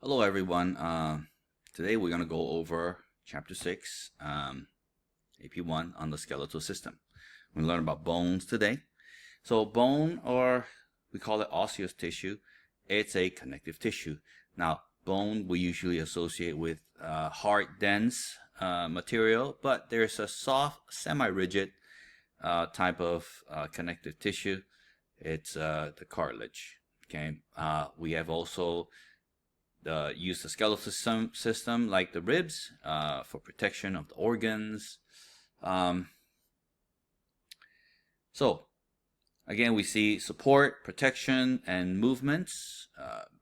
Hello everyone. Today we're going to go over Chapter 6, AP1 on the skeletal system. We're going to learn about bones today. So bone, or we call it osseous tissue, it's a connective tissue. Now bone we usually associate with hard, dense material, but there's a soft, semi-rigid type of connective tissue. It's the cartilage. Okay. We have also use the skeletal system like the ribs for protection of the organs. So again, we see support, protection, and movements.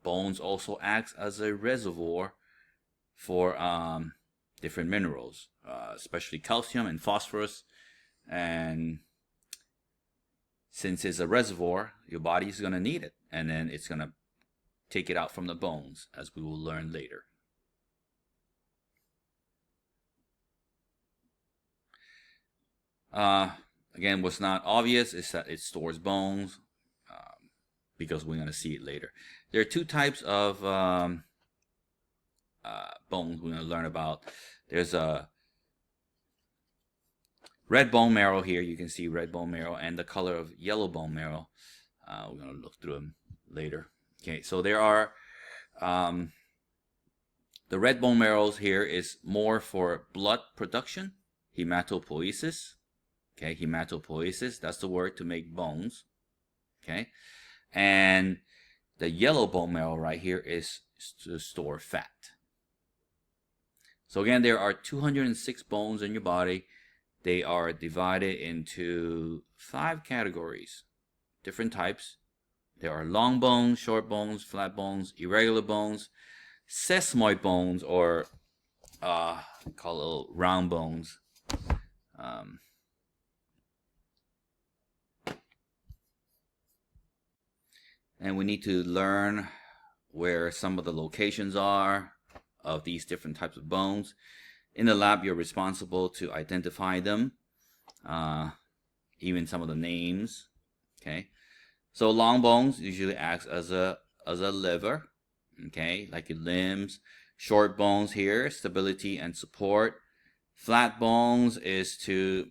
Bones also acts as a reservoir for different minerals, especially calcium and phosphorus. And since it's a reservoir, your body is going to need it, and then it's going to take it out from the bones, as we will learn later. Again, what's not obvious is that it stores bones, because we're going to see it later. There are two types of bones we're going to learn about. There's a red bone marrow here. You can see red bone marrow and the color of yellow bone marrow. We're going to look through them later. Okay, so there are the red bone marrows here is more for blood production, hematopoiesis. Okay, hematopoiesis, that's the word to make bones. Okay, and the yellow bone marrow right here is to store fat. So again, there are 206 bones in your body. They are divided into 5 categories, different types. There are long bones, short bones, flat bones, irregular bones, sesamoid bones, or call it round bones. And we need to learn where some of the locations are of these different types of bones. In the lab, you're responsible to identify them, even some of the names. Okay. So long bones usually acts as a lever, okay, like your limbs. Short bones here, stability and support. Flat bones is to,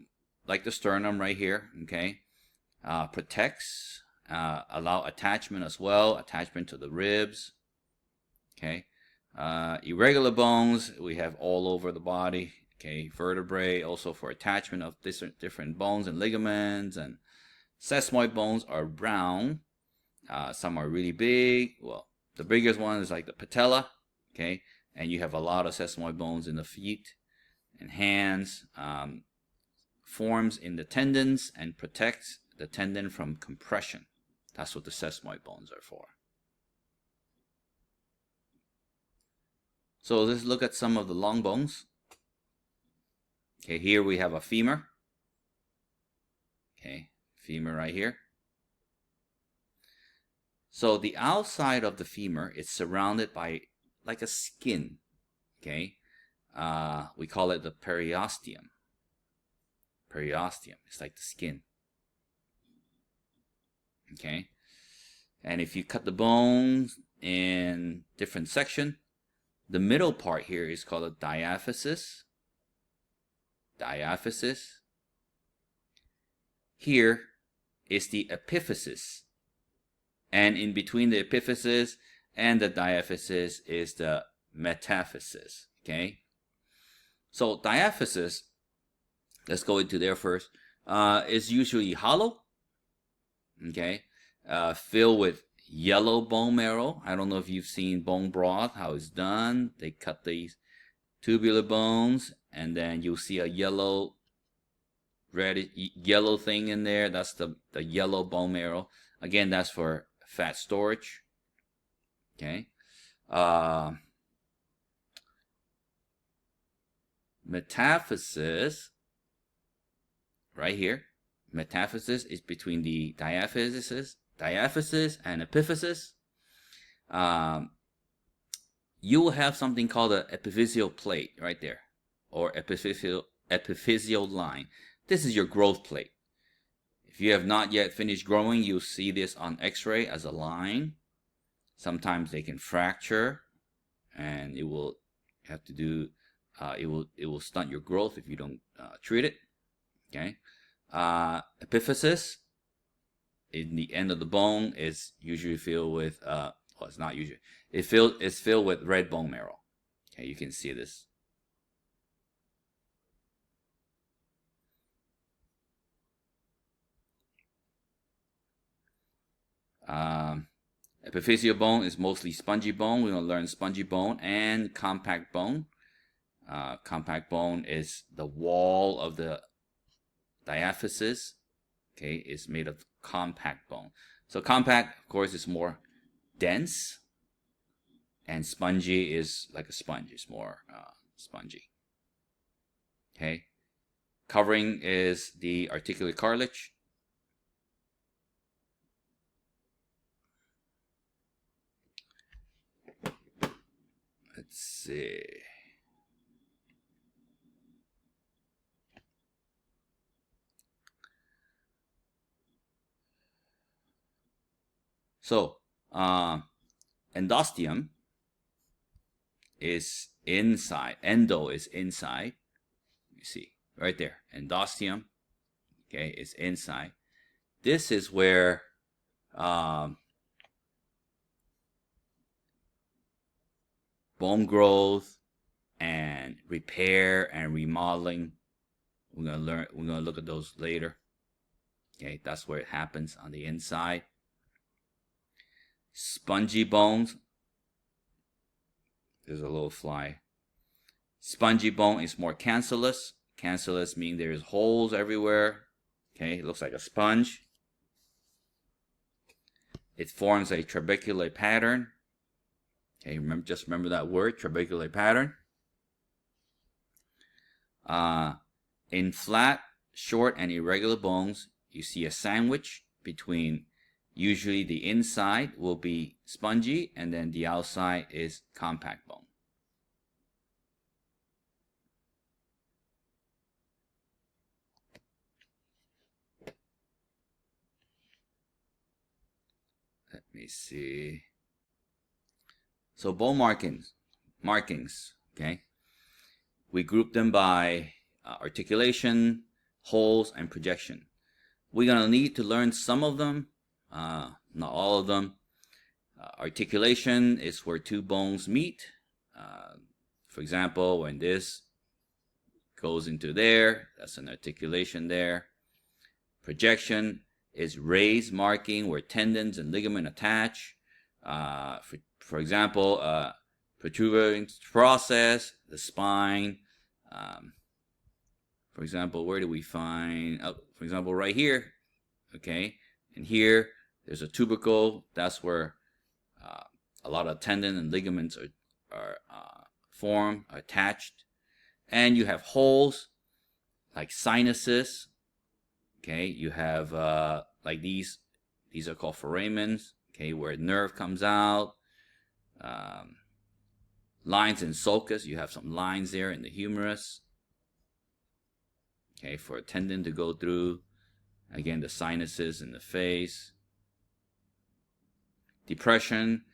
like the sternum right here, okay, protects, allow attachment as well, attachment to the ribs, okay. Irregular bones we have all over the body, okay, vertebrae also for attachment of different bones and ligaments. And sesamoid bones are brown. Some are really big. Well, the biggest one is like the patella, okay? And you have a lot of sesamoid bones in the feet and hands. Forms in the tendons and protects the tendon from compression. That's what the sesamoid bones are for. So let's look at some of the long bones. Okay, here we have a femur. Okay, femur right here. So the outside of the femur is surrounded by like a skin. Okay, we call it the periosteum. Periosteum, it's like the skin. Okay, and if you cut the bones in different section, the middle part here is called a diaphysis. Diaphysis. Here is the epiphysis, and in between the epiphysis and the diaphysis is the metaphysis. Okay, so diaphysis, let's go into there first, is usually hollow, okay, filled with yellow bone marrow. I don't know if you've seen bone broth, how it's done. They cut these tubular bones and then you'll see a yellow thing in there. That's the yellow bone marrow. Again, that's for fat storage. Okay. Metaphysis, right here. Metaphysis is between the diaphysis and epiphysis. You will have something called an epiphyseal plate right there, or epiphyseal line. This is your growth plate. If you have not yet finished growing, you'll see this on x-ray as a line. Sometimes they can fracture. and it will have to do. It will stunt your growth if you don't treat it. Okay. Epiphysis in the end of the bone is usually filled with well, it's not usually. It's filled with red bone marrow. Okay, you can see this. Epiphyseal bone is mostly spongy bone. We're going to learn spongy bone and compact bone. Compact bone is the wall of the diaphysis. Okay, is made of compact bone. So compact, of course, is more dense, and spongy is like a sponge. It's more spongy. Okay, covering is the articular cartilage. Let's see. So, endosteum is inside. Endo is inside. You see right there. Endosteum, okay, is inside. This is where bone growth and repair and remodeling. We're gonna learn. We're gonna look at those later. Okay, that's where it happens on the inside. Spongy bones. There's a little fly. Spongy bone is more cancellous. Cancellous means there's holes everywhere. Okay, it looks like a sponge. It forms a trabecular pattern. Okay, just remember that word, trabecular pattern. In flat, short, and irregular bones, you see a sandwich between. Usually the inside will be spongy, and then the outside is compact bone. Let me see. So bone markings, okay? We group them by articulation, holes, and projection. We're gonna need to learn some of them, not all of them. Articulation is where two bones meet. For example, when this goes into there, that's an articulation there. Projection is raised marking where tendons and ligament attach. For example, protuberance process, the spine. For example, where do we find? Oh, for example, right here. Okay, and here there's a tubercle. That's where a lot of tendon and ligaments are formed, attached, and you have holes like sinuses. Okay, you have like these are called foramens. Okay, where nerve comes out. Lines in sulcus, you have some lines there in the humerus. Okay, for a tendon to go through. Again, the sinuses in the face. Depression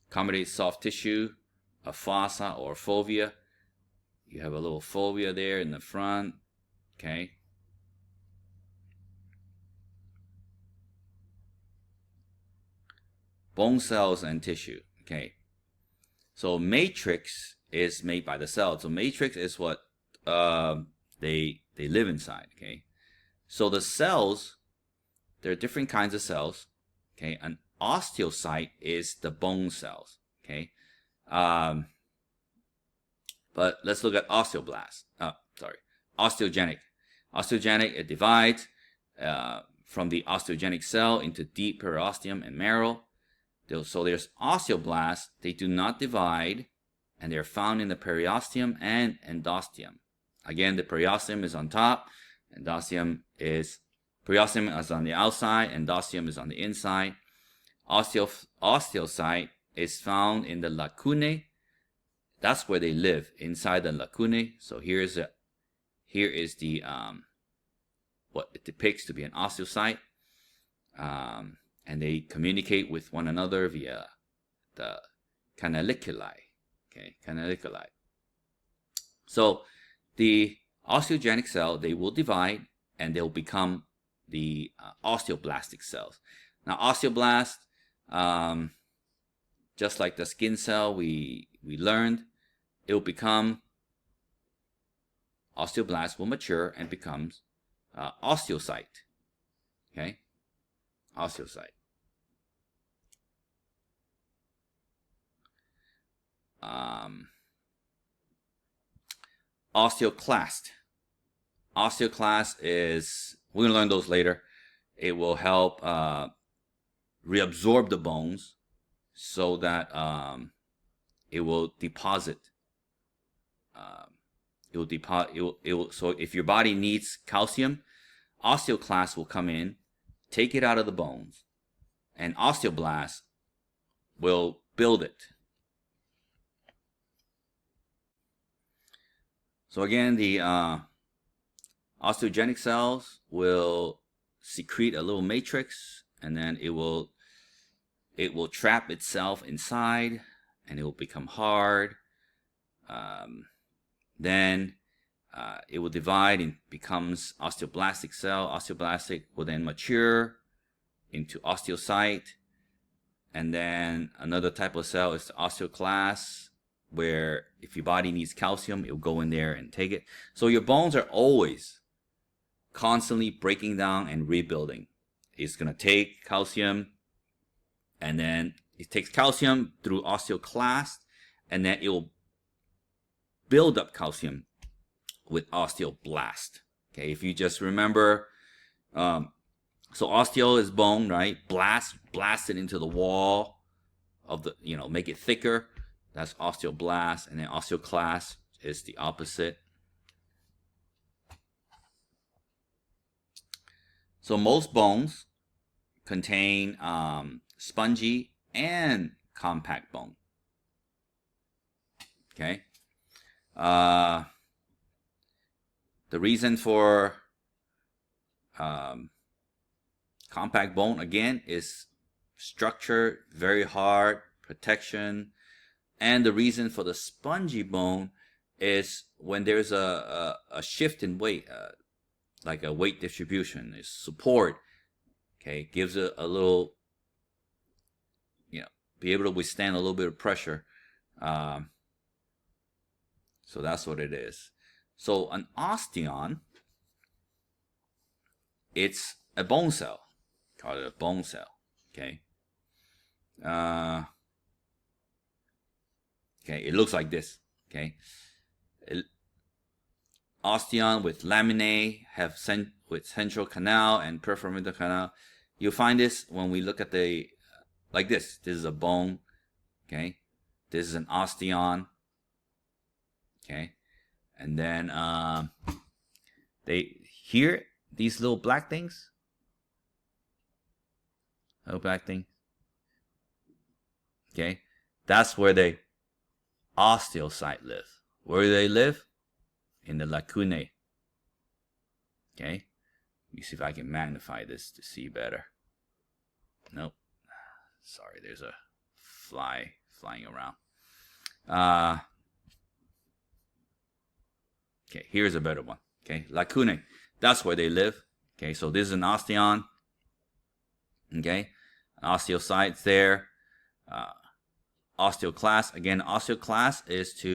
accommodates soft tissue, a fossa or fovea. You have a little fovea there in the front. Okay. Bone cells and tissue. Okay. So matrix is made by the cells. So matrix is what they live inside. Okay. So the cells, there are different kinds of cells. Okay. An osteocyte is the bone cells. Okay. But let's look at osteoblast. Osteogenic. Osteogenic, it divides from the osteogenic cell into deep periosteum and marrow. So there's osteoblasts. They do not divide, and they're found in the periosteum and endosteum. Again, the periosteum is on top. Periosteum is on the outside. Endosteum is on the inside. Osteocyte is found in the lacunae. That's where they live, inside the lacunae. So here is the what it depicts to be an osteocyte. And they communicate with one another via the canaliculi. Okay, canaliculi. So the osteogenic cell, they will divide and they'll become the osteoblastic cells. Now, osteoblast, just like the skin cell we learned, it will become, osteoblast will mature and becomes osteocyte. Okay, osteocyte. Osteoclast. Osteoclast is, we're going to learn those later. It will help reabsorb the bones so that it will deposit. So if your body needs calcium, osteoclast will come in, take it out of the bones, and osteoblast will build it. So again, the osteogenic cells will secrete a little matrix, and then it will trap itself inside, and it will become hard. Then it will divide and becomes osteoblastic cell. Osteoblastic will then mature into osteocyte, and then another type of cell is the osteoclast, where if your body needs calcium, it will go in there and take it. So your bones are always constantly breaking down and rebuilding. It's going to take calcium, and then it takes calcium through osteoclast, and then it will build up calcium with osteoblast. Okay, if you just remember, so osteo is bone, right? Blast it into the wall of the, make it thicker. That's osteoblast, and then osteoclast is the opposite. So most bones contain spongy and compact bone. Okay. The reason for compact bone, again, is structure, very hard, protection. And the reason for the spongy bone is when there's a shift in weight, like a weight distribution, is support. Okay, gives it a little, be able to withstand a little bit of pressure. So that's what it is. So an osteon, it's a bone cell. Call it a bone cell. Okay. Okay, it looks like this. Okay, osteon with laminae have with central canal and peripheral canal. You'll find this when we look at the like this. This is a bone. Okay, this is an osteon. Okay, and then these little black things. Little black thing. Okay, that's where they osteocyte live. Where do they live? In the lacunae. Okay, let me see if I can magnify this to see better. Nope. Sorry, there's a fly flying around. Okay, here's a better one. Okay, lacunae. That's where they live. Okay, so this is an osteon. Okay, an osteocyte's there. Osteoclast, again, osteoclast is to